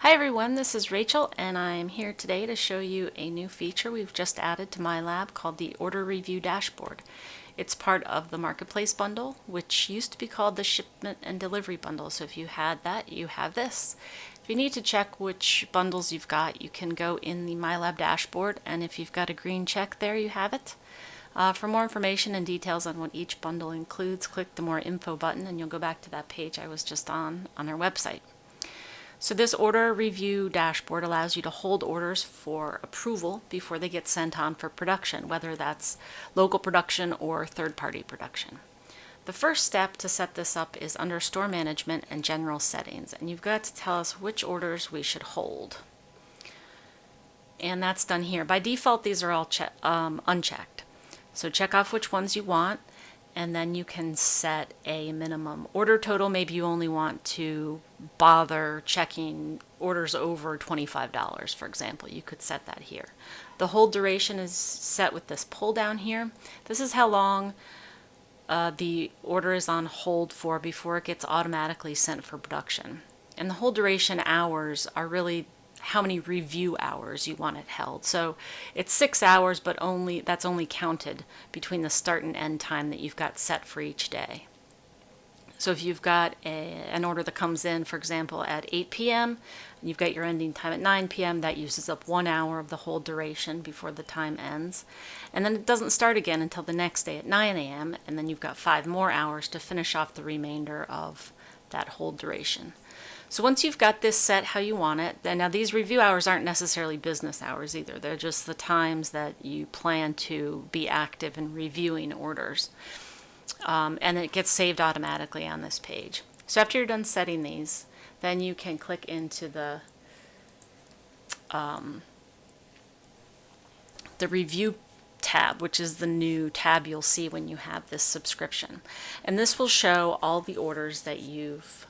Hi everyone, this is Rachel and I'm here today to show you a new feature we've just added to myLab called the Order Review Dashboard. It's part of the Marketplace bundle, which used to be called the Shipment and Delivery bundle. So if you had that, you have this. If you need to check which bundles you've got, you can go in the myLab dashboard, and if you've got a green check there, you have it. For more information and details on what each bundle includes, click the More Info button and you'll go back to that page I was just on our website. So this order review dashboard allows you to hold orders for approval before they get sent on for production, whether that's local production or third-party production. The first step to set this up is under Store Management and General Settings, and you've got to tell us which orders we should hold. And that's done here. By default, these are all unchecked. So check off which ones you want, and then you can set a minimum order total. Maybe you only want to bother checking orders over $25, for example. You could set that here. The hold duration is set with this pull down here. This is how long the order is on hold for before it gets automatically sent for production. And the hold duration hours are really how many review hours you want it held. So it's 6 hours, but that's only counted between the start and end time that you've got set for each day. So if you've got an order that comes in, for example, at 8 p.m., and you've got your ending time at 9 p.m., that uses up 1 hour of the hold duration before the time ends. And then it doesn't start again until the next day at 9 a.m., and then you've got 5 more hours to finish off the remainder of that hold duration. So once you've got this set how you want it, then now these review hours aren't necessarily business hours either. They're just the times that you plan to be active in reviewing orders. And it gets saved automatically on this page. So after you're done setting these, then you can click into the review tab, which is the new tab you'll see when you have this subscription. And this will show all the orders that you've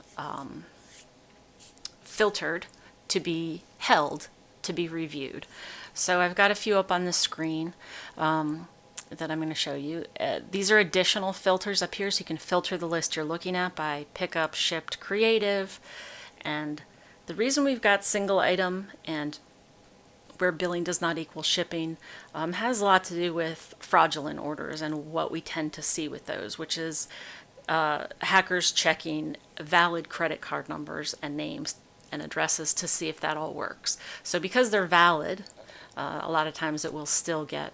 filtered to be held to be reviewed. So I've got a few up on the screen that I'm going to show you. These are additional filters up here, so you can filter the list you're looking at by pickup, shipped, creative. And the reason we've got single item and where billing does not equal shipping has a lot to do with fraudulent orders and what we tend to see with those, which is hackers checking valid credit card numbers and names and addresses to see if that all works. So because they're valid, a lot of times it will still get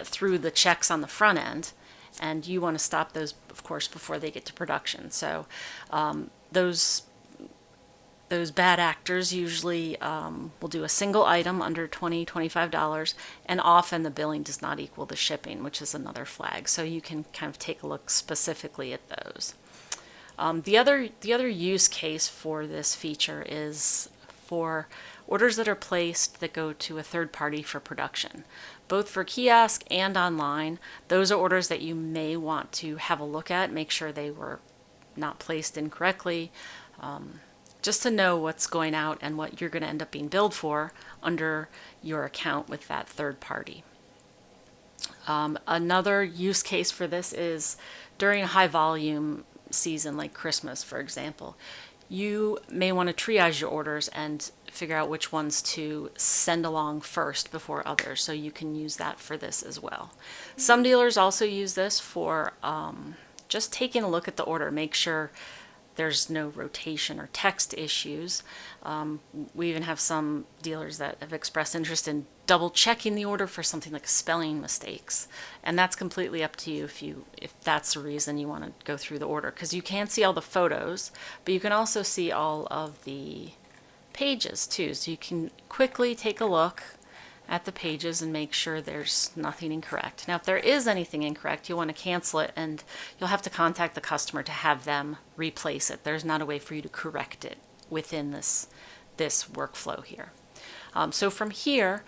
through the checks on the front end, and you want to stop those, of course, before they get to production. So those bad actors usually will do a single item under $25, and often the billing does not equal the shipping, which is another flag. So you can kind of take a look specifically at those. The other use case for this feature is for orders that are placed that go to a third party for production. Both for kiosk and online, those are orders that you may want to have a look at, make sure they were not placed incorrectly, just to know what's going out and what you're going to end up being billed for under your account with that third party. Another use case for this is during a high volume season like Christmas, for example. You may want to triage your orders and figure out which ones to send along first before others, so you can use that for this as well. Some dealers also use this for just taking a look at the order, make sure there's no rotation or text issues. We even have some dealers that have expressed interest in double checking the order for something like spelling mistakes, and that's completely up to you if that's the reason you want to go through the order, because you can see all the photos, but you can also see all of the pages too, so you can quickly take a look at the pages and make sure there's nothing incorrect. Now if there is anything incorrect, you'll want to cancel it, and you'll have to contact the customer to have them replace it. There's not a way for you to correct it within this workflow here. So from here,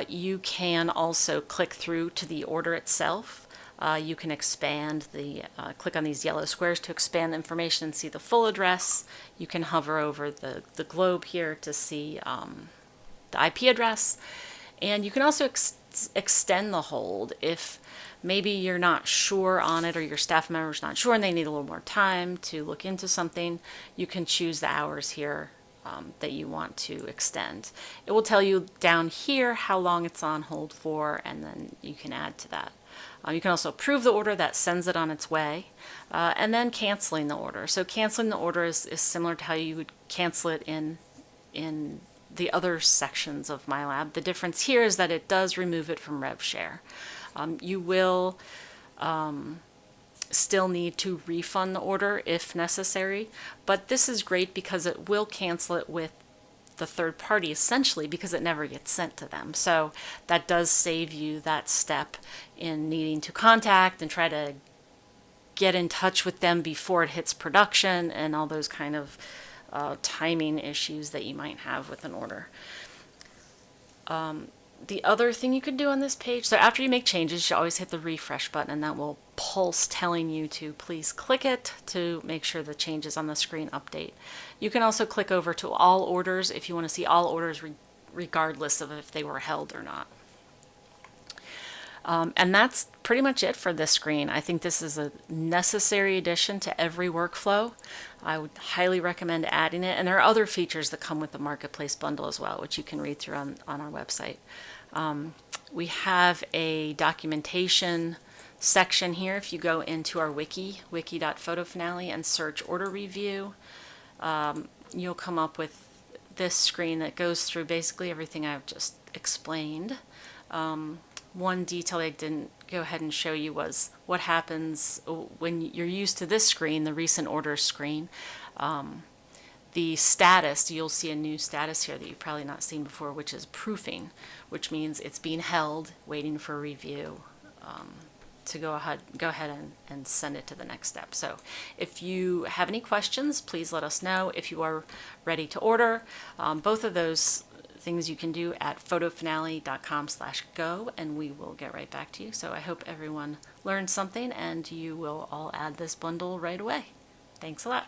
you can also click through to the order itself. You can expand click on these yellow squares to expand the information and see the full address. You can hover over the globe here to see the IP address. And you can also extend the hold if maybe you're not sure on it, or your staff member's not sure and they need a little more time to look into something. You can choose the hours here that you want to extend. It will tell you down here how long it's on hold for, and then you can add to that. You can also approve the order, that sends it on its way, and then canceling the order. So canceling the order is similar to how you would cancel it in the other sections of myLab. The difference here is that it does remove it from RevShare. You will still need to refund the order if necessary, but this is great because it will cancel it with the third party essentially because it never gets sent to them. So that does save you that step in needing to contact and try to get in touch with them before it hits production and all those kind of timing issues that you might have with an order. The other thing you could do on this page, so after you make changes, you always hit the refresh button and that will pulse telling you to please click it to make sure the changes on the screen update. You can also click over to all orders if you want to see all orders regardless of if they were held or not. And that's pretty much it for this screen. I think this is a necessary addition to every workflow. I would highly recommend adding it. And there are other features that come with the Marketplace bundle as well, which you can read through on our website. We have a documentation section here. If you go into our wiki.photofinale, and search order review, you'll come up with this screen that goes through basically everything I've just explained. One detail I didn't go ahead and show you was what happens when you're used to this screen, the recent orders screen. The status, you'll see a new status here that you've probably not seen before, which is proofing, which means it's being held, waiting for review to go ahead and send it to the next step. So if you have any questions, please let us know. If you are ready to order, both of those things you can do at photofinale.com/go, and we will get right back to you. So I hope everyone learned something and you will all add this bundle right away. Thanks a lot.